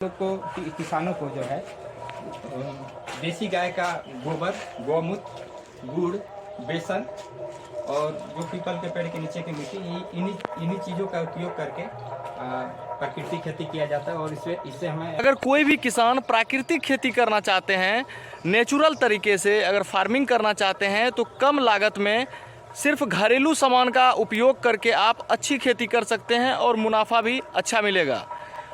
लोग को किसानों को जो है देसी गाय का गोबर, गौमूत्र, गुड़, बेसन और जो पीपल के पेड़ के नीचे की मिट्टी, इन्हीं चीज़ों का उपयोग करके प्राकृतिक खेती किया जाता है। और इससे हमें अगर कोई भी किसान प्राकृतिक खेती करना चाहते हैं, नेचुरल तरीके से अगर फार्मिंग करना चाहते हैं, तो कम लागत में सिर्फ घरेलू सामान का उपयोग करके आप अच्छी खेती कर सकते हैं और मुनाफा भी अच्छा मिलेगा।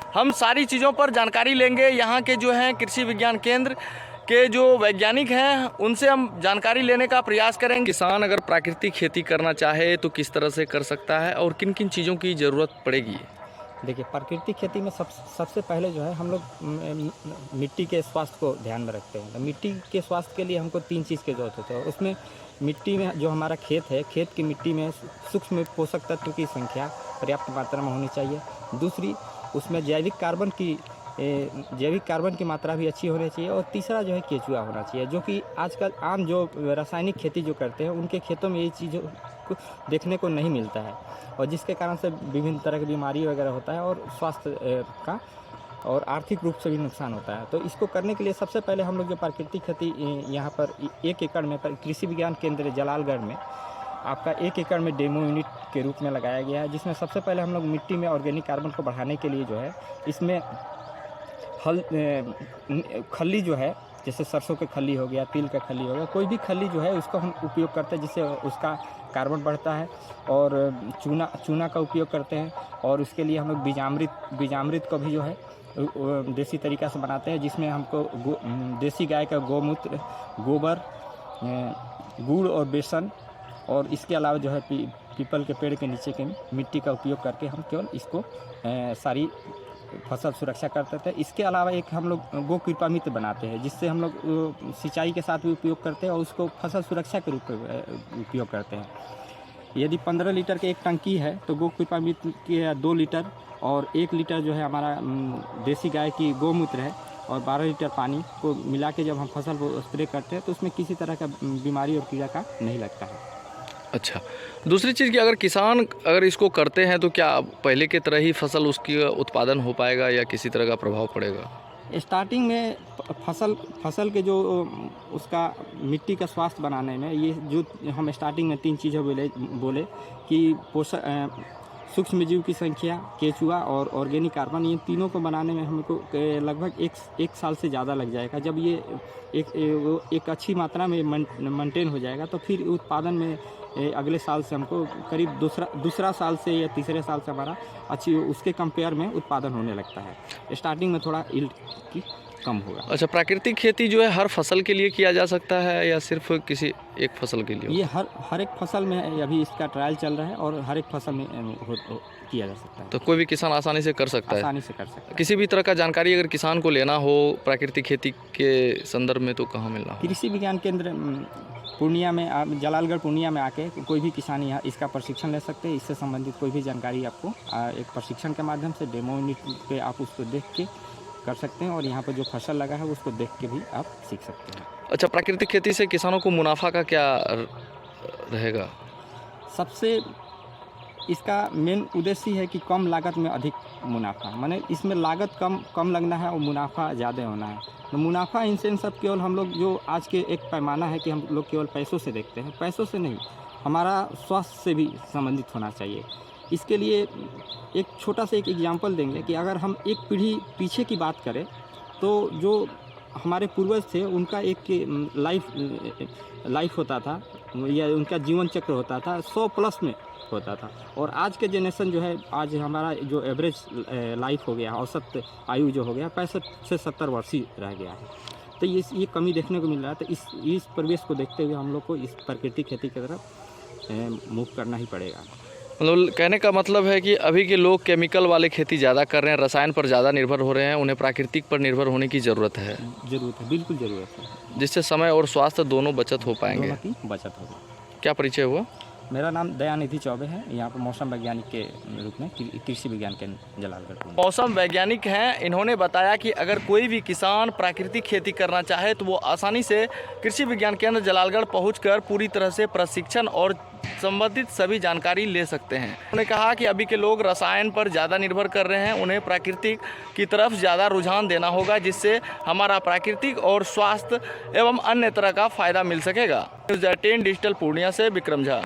हम सारी चीज़ों पर जानकारी लेंगे। यहाँ के जो हैं कृषि विज्ञान केंद्र के जो वैज्ञानिक हैं, उनसे हम जानकारी लेने का प्रयास करेंगे। किसान अगर प्राकृतिक खेती करना चाहे तो किस तरह से कर सकता है और किन किन चीज़ों की ज़रूरत पड़ेगी? देखिए, प्राकृतिक खेती में सबसे पहले जो है हम लोग मिट्टी के स्वास्थ्य को ध्यान में रखते हैं। तो मिट्टी के स्वास्थ्य के लिए हमको 3 चीज़ की ज़रूरत होती है। उसमें मिट्टी में जो हमारा खेत है, खेत की मिट्टी में सूक्ष्म पोषक तत्व की संख्या पर्याप्त मात्रा में होनी चाहिए। दूसरी, उसमें जैविक कार्बन की मात्रा भी अच्छी होनी चाहिए। और तीसरा जो है केचुआ होना चाहिए, जो कि आजकल आम जो रासायनिक खेती जो करते हैं उनके खेतों में ये चीज़ों को देखने को नहीं मिलता है, और जिसके कारण से विभिन्न तरह की बीमारी वगैरह होता है और स्वास्थ्य का और आर्थिक रूप से भी नुकसान होता है। तो इसको करने के लिए सबसे पहले हम लोग जो प्राकृतिक खेती यहाँ पर 1 एकड़ में कृषि विज्ञान केंद्र जलालगढ़ में आपका 1 एकड़ में डेमो यूनिट के रूप में लगाया गया है, जिसमें सबसे पहले हम लोग मिट्टी में ऑर्गेनिक कार्बन को बढ़ाने के लिए जो है इसमें खल्ली जो है, जैसे सरसों के खल्ली हो गया, तिल का खल्ली हो गया, कोई भी खल्ली जो है उसको हम उपयोग करते हैं, जिससे उसका कार्बन बढ़ता है। और चूना का उपयोग करते हैं, और उसके लिए हम लोग बीजामृत को भी जो है देसी तरीक़ा से बनाते हैं, जिसमें हमको देसी गाय का गौमूत्र, गोबर, गुड़ और बेसन, और इसके अलावा जो है पीपल के पेड़ के नीचे की मिट्टी का उपयोग करके हम केवल इसको सारी फसल सुरक्षा करते थे। इसके अलावा एक हम लोग गो कृपामित्र बनाते हैं, जिससे हम लोग सिंचाई के साथ भी उपयोग करते हैं और उसको फसल सुरक्षा के रूप में उपयोग करते हैं। यदि 15 लीटर की एक टंकी है तो गो कृपामित्र के 2 लीटर और 1 लीटर जो है हमारा देसी गाय की गौमूत्र है, और 12 लीटर पानी को मिला के जब हम फसल को स्प्रे करते हैं तो उसमें किसी तरह का बीमारी और कीड़ा का नहीं लगता है। अच्छा, दूसरी चीज़ कि अगर किसान अगर इसको करते हैं तो क्या पहले की तरह ही फसल उसकी उत्पादन हो पाएगा या किसी तरह का प्रभाव पड़ेगा? स्टार्टिंग में फसल के जो उसका मिट्टी का स्वास्थ्य बनाने में, ये जो हम स्टार्टिंग में 3 चीज़ें बोले कि पोषक सूक्ष्म जीव की संख्या, केचुआ और ऑर्गेनिक कार्बन, ये तीनों को बनाने में हमको लगभग एक साल से ज़्यादा लग जाएगा। जब ये एक अच्छी मात्रा में मेंटेन हो जाएगा तो फिर उत्पादन में अगले साल से हमको करीब दूसरा साल से या तीसरे साल से हमारा अच्छी उसके कंपेयर में उत्पादन होने लगता है। स्टार्टिंग में थोड़ा यील्ड की कम होगा। अच्छा, प्राकृतिक खेती जो है हर फसल के लिए किया जा सकता है या सिर्फ किसी एक फसल के लिए? ये हर एक फसल में अभी इसका ट्रायल चल रहा है, और हर एक फसल में किया जा सकता है। तो कोई भी किसान आसानी से कर सकता है? आसानी से कर सकता है। किसी भी तरह का जानकारी अगर किसान को लेना हो प्राकृतिक खेती के संदर्भ में तो कहाँ मिलना हो? कृषि विज्ञान केंद्र पूर्णिया में, जलालगढ़ पूर्णिया में आके कोई भी किसान यहाँ इसका प्रशिक्षण ले सकते हैं। इससे संबंधित कोई भी जानकारी आपको एक प्रशिक्षण के माध्यम से डेमो यूनिट पे आप उसको देख के कर सकते हैं, और यहाँ पर जो फसल लगा है उसको देख के भी आप सीख सकते हैं। अच्छा, प्राकृतिक खेती से किसानों को मुनाफा का क्या रहेगा? सबसे इसका मेन उद्देश्य है कि कम लागत में अधिक मुनाफा, माने इसमें लागत कम लगना है और मुनाफा ज़्यादा होना है। तो मुनाफा इन सेंस सब केवल हम लोग जो आज के एक पैमाना है कि हम लोग केवल पैसों से देखते हैं, पैसों से नहीं, हमारा स्वास्थ्य से भी संबंधित होना चाहिए। इसके लिए एक छोटा सा एक एग्जांपल देंगे कि अगर हम एक पीढ़ी पीछे की बात करें तो जो हमारे पूर्वज थे उनका एक लाइफ होता था, या उनका जीवन चक्र होता था 100+ में होता था, और आज के जनरेशन जो है, आज हमारा जो एवरेज लाइफ हो गया, औसत आयु जो हो गया 65 से 70 वर्ष ही रह गया है। तो ये कमी देखने को मिल रहा है। तो इस परिवेश को देखते हुए हम लोग को इस प्राकृतिक खेती की तरफ मूव करना ही पड़ेगा। मतलब कहने का मतलब है कि अभी के लोग केमिकल वाले खेती ज़्यादा कर रहे हैं, रसायन पर ज़्यादा निर्भर हो रहे हैं, उन्हें प्राकृतिक पर निर्भर होने की ज़रूरत है। बिल्कुल ज़रूरत है, जिससे समय और स्वास्थ्य दोनों बचत हो पाएंगे। दोनों की बचत होगी। क्या परिचय हुआ? मेरा नाम दयानिधि चौबे है, यहाँ पर मौसम वैज्ञानिक के रूप में कृषि विज्ञान केंद्र जलालगढ़। मौसम वैज्ञानिक हैं, इन्होंने बताया कि अगर कोई भी किसान प्राकृतिक खेती करना चाहे तो वो आसानी से कृषि विज्ञान केंद्र जलालगढ़ पहुंचकर पूरी तरह से प्रशिक्षण और संबंधित सभी जानकारी ले सकते हैं। उन्होंने कहा कि अभी के लोग रसायन पर ज़्यादा निर्भर कर रहे हैं, उन्हें प्राकृतिक की तरफ ज़्यादा रुझान देना होगा, जिससे हमारा प्राकृतिक और स्वास्थ्य एवं अन्य तरह का फायदा मिल सकेगा। न्यूज़ 18 डिजिटल पूर्णिया से विक्रम झा।